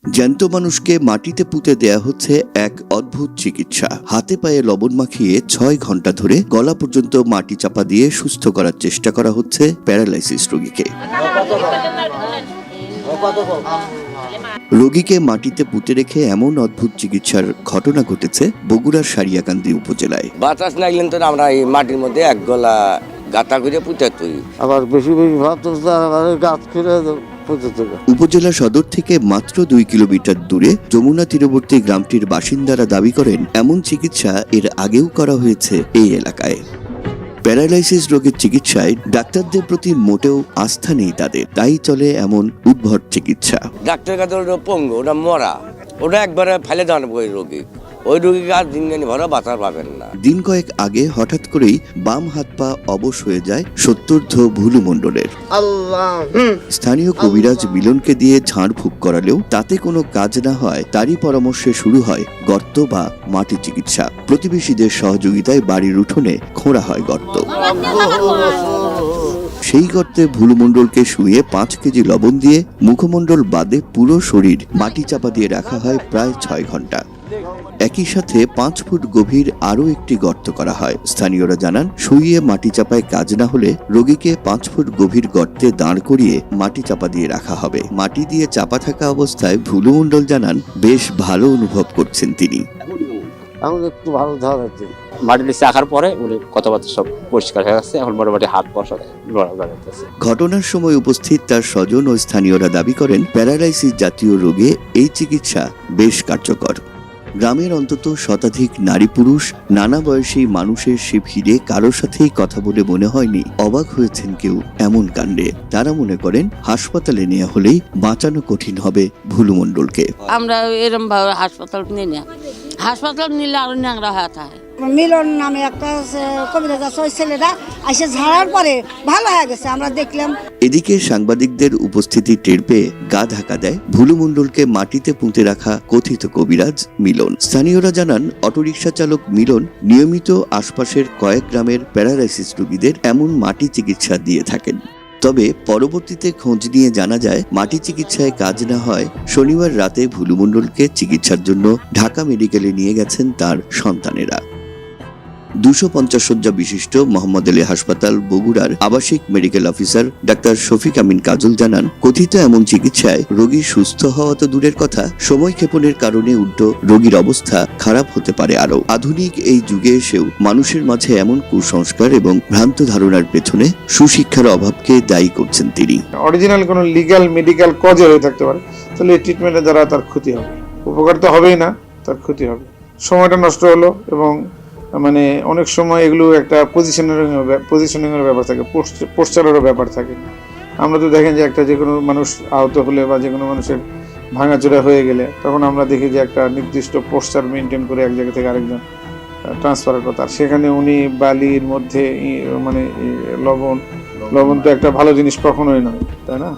জ্যান্ত মানুষকে মাটিতে পুঁতে দেয়া হচ্ছে এক অদ্ভুত চিকিৎসা। হাতে পায়ে লবণ মাখিয়ে ৬ ঘন্টা ধরে গলা পর্যন্ত মাটি চাপা দিয়ে সুস্থ করার চেষ্টা করা হচ্ছে প্যারালাইসিস রোগীকে। রোগীকে মাটিতে পুঁতে রেখে এমন অদ্ভুত চিকিৎসার ঘটনা ঘটেছে বগুড়ার সারিয়াকান্দি উপজেলায়। বাতাস না গেলেন তো আমরা এই মাটির মধ্যে এক গলা গাঁথা করে পুঁতে তুই আবার বেশি বেশি ভাত গাছ করে উপজেলা সদর থেকে মাত্র 2 কিলোমিটার দূরে যমুনা তীরবর্তী গ্রামটির বাসিন্দারা দাবি করেন এমন চিকিৎসা এর আগেও করা হয়েছে এই এলাকায়। প্যারালাইসিস রোগের চিকিৎসায় ডাক্তারদের প্রতি মোটেও আস্থা নেই তাদের, তাই চলে এমন উদ্ভট চিকিৎসা। ডাক্তার কাছে ওটা পঙ্গু, ওটা মরা, ওটা একবারে ফেলে দেওয়ানো ওই রোগী। ওই রোগীকে আর দিন জানি ভরা বাঁচার পাবেন না। দিন কয়েক আগে হঠাৎ করেই বাম হাত পা অবশ হয়ে যায় সত্তর্ধ ভুলু মণ্ডলের। স্থানীয় কবিরাজ মিলনকে দিয়ে ঝাড়ফুঁক করালেও তাতে কোনো কাজ না হয় তারই পরামর্শে শুরু হয় গর্ত বা মাটি চিকিৎসা। প্রতিবেশীদের সহযোগিতায় বাড়ির উঠোনে খোঁড়া হয় গর্ত। সেই গর্তে ভুলু মণ্ডলকে শুয়ে 5 কেজি লবণ দিয়ে মুখমণ্ডল বাদে পুরো শরীর মাটি চাপা দিয়ে রাখা হয় প্রায় 6 ঘন্টা। একই সাথে 5 ফুট গভীর আরও একটি গর্ত করা হয়। স্থানীয়রা জানান, শুইয়ে মাটি চাপায় কাজ না হলে রোগীকে 5 ফুট গভীর গর্তে দাঁড় করিয়ে মাটি চাপা দিয়ে রাখা হবে। মাটি দিয়ে চাপা থাকা অবস্থায় ভুলু মণ্ডল জানান বেশ ভালো অনুভব করছেন তিনি। এখন একটু ভালো ধার আছে। মাটির নিচে রাখার পরে উনি কথাবার্তা সব পরিষ্কার হয়ে গেছে, এখন মোটামুটি হাত বসা যাচ্ছে। ঘটনার সময় উপস্থিত তার স্বজন ও স্থানীয়রা দাবি করেন প্যারালাইসিস জাতীয় রোগে এই চিকিৎসা বেশ কার্যকর। গ্রামের অন্তত শতাধিক নারী পুরুষ নানা বয়সী মানুষের সে ভিড়ে কারোর সাথেই কথা বলে মনে হয়নি অবাক হয়েছেন কেউ এমন কাণ্ডে। তারা মনে করেন হাসপাতালে নেওয়া হলেই বাঁচানো কঠিন হবে ভুলু মণ্ডলকে। আমরা এরকম ভাবে হাসপাতাল নিয়ে না, হাসপাতাল নিলে আরো ন্যাংরা হয়ে থাকে। মিলন নামে একটা কবিরাজ আছে, ওই ছেলেটা এসে ঝাড়ার পরে ভালো হয়ে গেছে আমরা দেখলাম। এদিকে সাংবাদিকদের উপস্থিতি টের পেয়ে গা ঢাকা দেয় ভুলু মণ্ডলকে মাটিতে পুঁতে রাখা কথিত কবিরাজ মিলন। স্থানীয়রা জানান, অটোরিকশা চালক মিলন নিয়মিত আশপাশের কয়েক গ্রামের প্যারালাইসিস রোগীদের এমন মাটি চিকিৎসা দিয়ে থাকেন। তবে পরবর্তীতে খোঁজ নিয়ে জানা যায় মাটি চিকিৎসায় কাজ না হয় শনিবার রাতে ভুলু মণ্ডলকে চিকিৎসার জন্য ঢাকা মেডিকেলে নিয়ে গেছেন তার সন্তানেরা। 250 শয্যা বিশিষ্ট মোহাম্মদ আলী হাসপাতাল বগুড়ার আবাসিক মেডিকেল অফিসার ডাক্তার শফিক আমিন কাজল জানান, কথিত এমন চিকিৎসায় রোগী সুস্থ হওয়া তো দূরের কথা, সময় ক্ষেপণের কারণে উল্টো রোগীর অবস্থা খারাপ হতে পারে আরো। আধুনিক এই যুগে এসেও মানুষের মাঝে এমন কুসংস্কার এবং ভ্রান্ত ধারণার পেছনে সুশিক্ষার অভাবকে দায়ী করছেন তিনি। অরিজিনাল কোনো লিগ্যাল মেডিকেল কজে হয়ে থাকতে পারে, তাহলে এই ট্রিটমেন্টের দ্বারা তার ক্ষতি হবে, উপকার তো হবেই না, তার ক্ষতি হবে। সময়টা নষ্ট হলো এবং মানে অনেক সময় এগুলো একটা পজিশনিংয়ের ব্যাপার থাকে, পোস্টারেরও ব্যাপার থাকে। আমরা তো দেখেন যে একটা যে কোনো মানুষ আহত হলে বা যে কোনো মানুষের ভাঙাচোরা হয়ে গেলে তখন আমরা দেখি যে একটা নির্দিষ্ট পোস্টার মেনটেন করে এক জায়গা থেকে আরেকজন ট্রান্সফারের কথা। সেখানে উনি বালির মধ্যে মানে লবণ তো একটা ভালো জিনিস কখনোই নয়, তাই না?